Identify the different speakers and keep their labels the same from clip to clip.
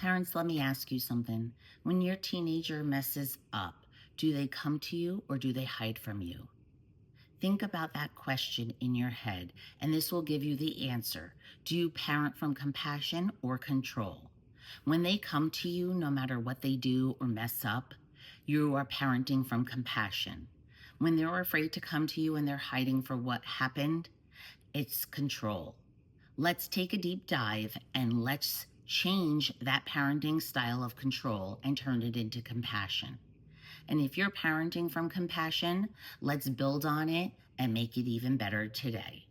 Speaker 1: Parents, let me ask you something. When your teenager messes up, do they come to you or do they hide from you? Think about that question in your head, and this will give you the answer. Do you parent from compassion or control? When they come to you, no matter what they do or mess up, you are parenting from compassion. When they're afraid to come to you and they're hiding for what happened, it's control. Let's take a deep dive and let's change that parenting style of control and turn it into compassion. And if you're parenting from compassion, let's build on it and make it even better today.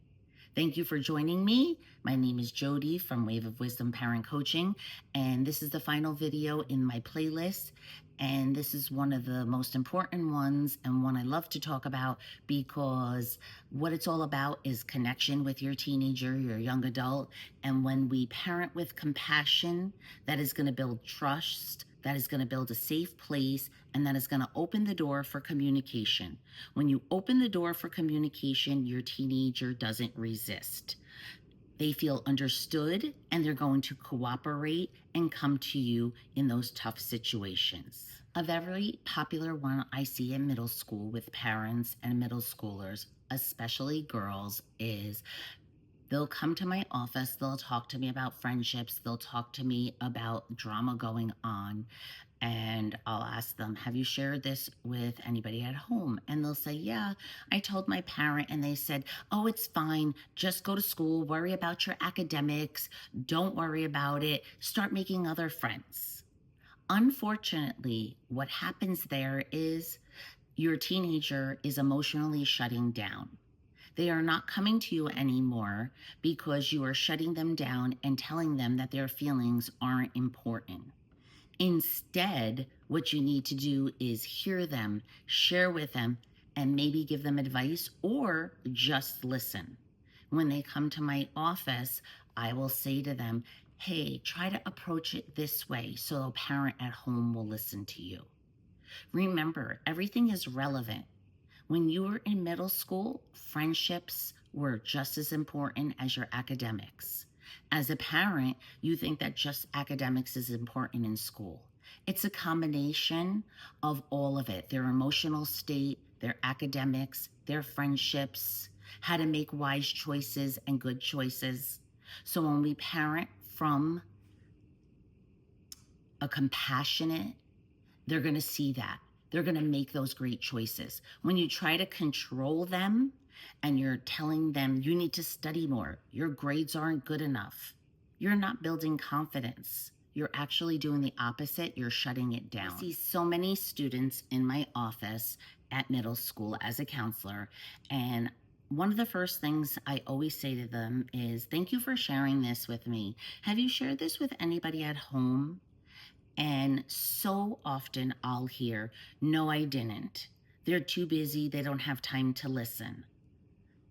Speaker 1: Thank you for joining me. My name is Jody from Wave of Wisdom Parent Coaching, and this is the final video in my playlist. And this is one of the most important ones and one I love to talk about because what it's all about is connection with your teenager, your young adult. And when we parent with compassion, that is going to build trust, that is going to build a safe place, and that is going to open the door for communication. When you open the door for communication, your teenager doesn't resist. They feel understood and they're going to cooperate and come to you in those tough situations. A very popular one I see in middle school with parents and middle schoolers, especially girls, is they'll come to my office, they'll talk to me about friendships, they'll talk to me about drama going on, and I'll ask them, have you shared this with anybody at home? And they'll say, yeah, I told my parent, and they said, oh, it's fine, just go to school, worry about your academics, don't worry about it, start making other friends. Unfortunately, what happens there is your teenager is emotionally shutting down. They are not coming to you anymore because you are shutting them down and telling them that their feelings aren't important. Instead, what you need to do is hear them, share with them, and maybe give them advice or just listen. When they come to my office, I will say to them, hey, try to approach it this way so a parent at home will listen to you. Remember, everything is relevant. When you were in middle school, friendships were just as important as your academics. As a parent, you think that just academics is important in school. It's a combination of all of it, their emotional state, their academics, their friendships, how to make wise choices and good choices. So when we parent from a compassionate, they're going to see that. They're going to make those great choices. When you try to control them and you're telling them you need to study more, your grades aren't good enough, you're not building confidence. You're actually doing the opposite. You're shutting it down. I see so many students in my office at middle school as a counselor, and one of the first things I always say to them is, thank you for sharing this with me. Have you shared this with anybody at home? And so often I'll hear, no, I didn't. They're too busy. They don't have time to listen.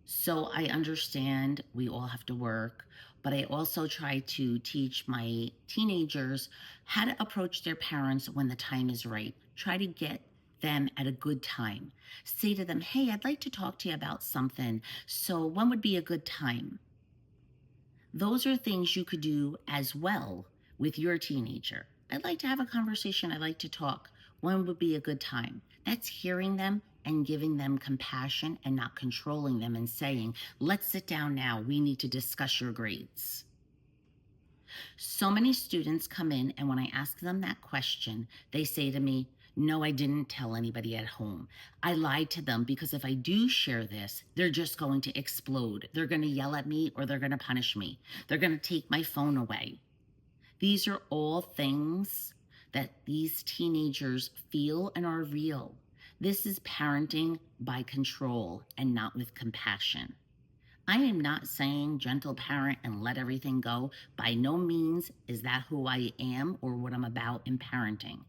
Speaker 1: So I understand we all have to work, but I also try to teach my teenagers how to approach their parents when the time is right. Try to get them at a good time. Say to them, hey, I'd like to talk to you about something. So when would be a good time? Those are things you could do as well with your teenager. I'd like to have a conversation. I'd like to talk. When would be a good time? That's hearing them and giving them compassion and not controlling them and saying, let's sit down now. We need to discuss your grades. So many students come in, and when I ask them that question, they say to me, no, I didn't tell anybody at home. I lied to them because if I do share this, they're just going to explode. They're going to yell at me or they're going to punish me. They're going to take my phone away. These are all things that these teenagers feel and are real. This is parenting by control and not with compassion. I am not saying gentle parent and let everything go. By no means is that who I am or what I'm about in parenting.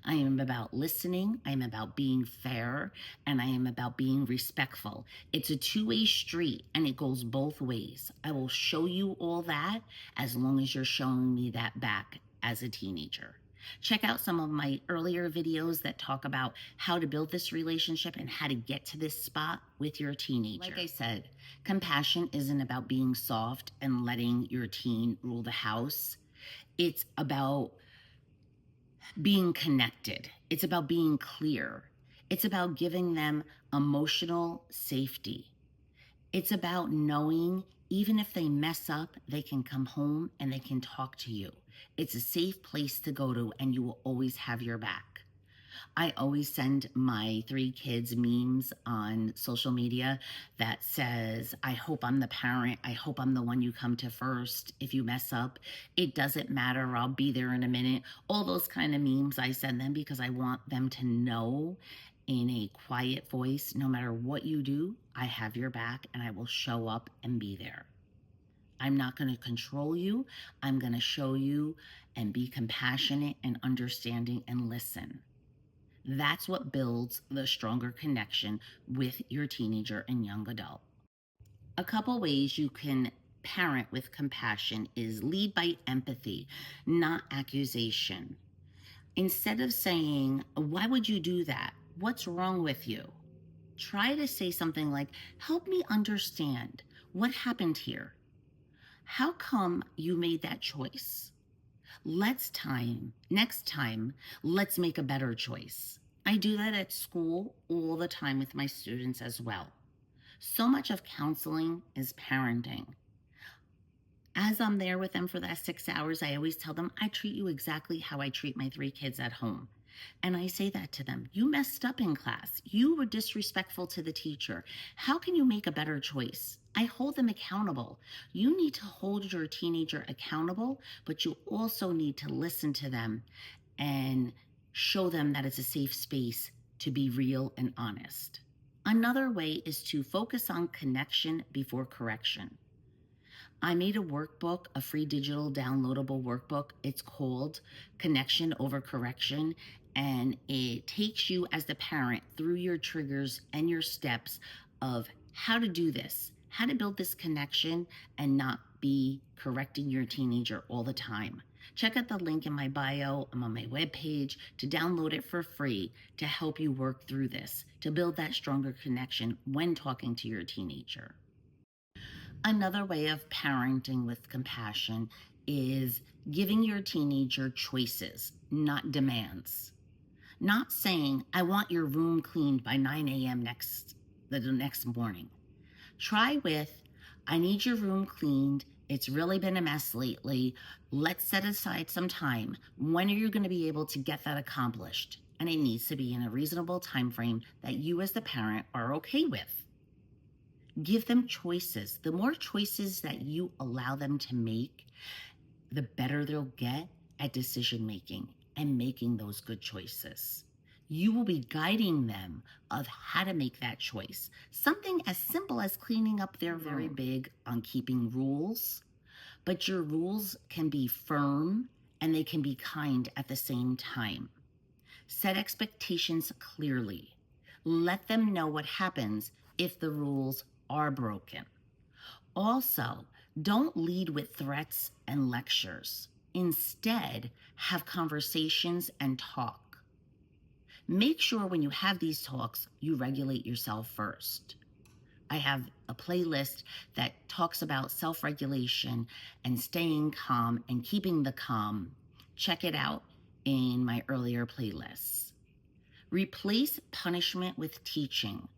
Speaker 1: I am about listening, I am about being fair, and I am about being respectful. It's a two-way street and it goes both ways. I will show you all that as long as you're showing me that back as a teenager. Check out some of my earlier videos that talk about how to build this relationship and how to get to this spot with your teenager. Like I said, compassion isn't about being soft and letting your teen rule the house. It's about being connected. It's about being clear. It's about giving them emotional safety. It's about knowing even if they mess up, they can come home and they can talk to you. It's a safe place to go to, and you will always have your back. I always send my 3 kids memes on social media that says, I hope I'm the parent. I hope I'm the one you come to first. If you mess up, it doesn't matter. I'll be there in a minute. All those kind of memes I send them because I want them to know in a quiet voice, no matter what you do, I have your back and I will show up and be there. I'm not going to control you. I'm going to show you and be compassionate and understanding and listen. That's what builds the stronger connection with your teenager and young adult. A couple ways you can parent with compassion is lead by empathy, not accusation. Instead of saying, why would you do that? What's wrong with you? Try to say something like, help me understand what happened here. How come you made that choice? Next time, let's make a better choice. I do that at school all the time with my students as well. So much of counseling is parenting. As I'm there with them for that 6 hours, I always tell them, I treat you exactly how I treat my 3 kids at home. And I say that to them. You messed up in class. You were disrespectful to the teacher. How can you make a better choice? I hold them accountable. You need to hold your teenager accountable, but you also need to listen to them and show them that it's a safe space to be real and honest. Another way is to focus on connection before correction. I made a workbook, a free digital downloadable workbook. It's called Connection Over Correction, and it takes you as the parent through your triggers and your steps of how to do this, how to build this connection and not be correcting your teenager all the time. Check out the link in my bio. I'm on my webpage to download it for free to help you work through this, to build that stronger connection when talking to your teenager. Another way of parenting with compassion is giving your teenager choices, not demands. Not saying, I want your room cleaned by 9 a.m. the next morning. Try with, I need your room cleaned. It's really been a mess lately. Let's set aside some time. When are you going to be able to get that accomplished? And it needs to be in a reasonable time frame that you as the parent are okay with. Give them choices. The more choices that you allow them to make, the better they'll get at decision making and making those good choices. You will be guiding them of how to make that choice. Something as simple as cleaning up. They're very big on keeping rules, but your rules can be firm and they can be kind at the same time. Set expectations clearly. Let them know what happens if the rules are broken. Also, don't lead with threats and lectures. Instead, have conversations and talk. Make sure when you have these talks, you regulate yourself first. I have a playlist that talks about self-regulation and staying calm and keeping the calm. Check it out in my earlier playlists. Replace punishment with teaching.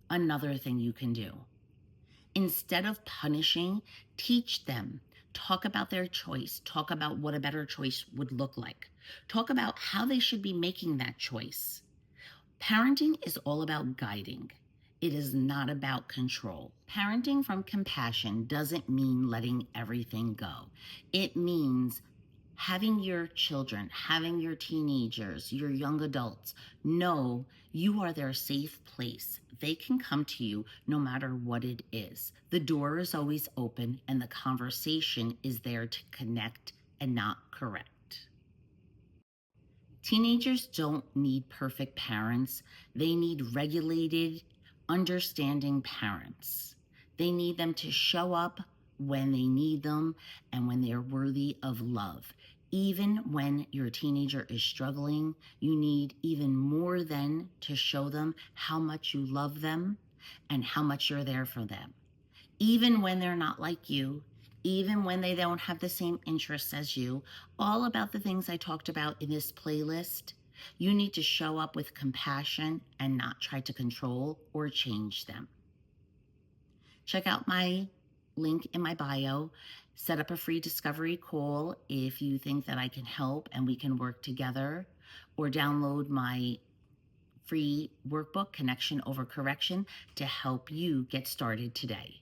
Speaker 1: Another thing you can do. Instead of punishing, teach them. Talk about their choice. Talk about what a better choice would look like. Talk about how they should be making that choice. Parenting is all about guiding. It is not about control. Parenting from compassion doesn't mean letting everything go. It means having your children, having your teenagers, your young adults know you are their safe place. They can come to you no matter what it is. The door is always open and the conversation is there to connect and not correct. Teenagers don't need perfect parents. They need regulated, understanding parents. They need them to show up when they need them and when they're worthy of love. Even when your teenager is struggling, you need even more than to show them how much you love them and how much you're there for them. Even when they're not like you, even when they don't have the same interests as you, all about the things I talked about in this playlist. You need to show up with compassion and not try to control or change them. Check out my link in my bio. Set up a free discovery call if you think that I can help and we can work together, or download my free workbook, Connection Over Correction, to help you get started today.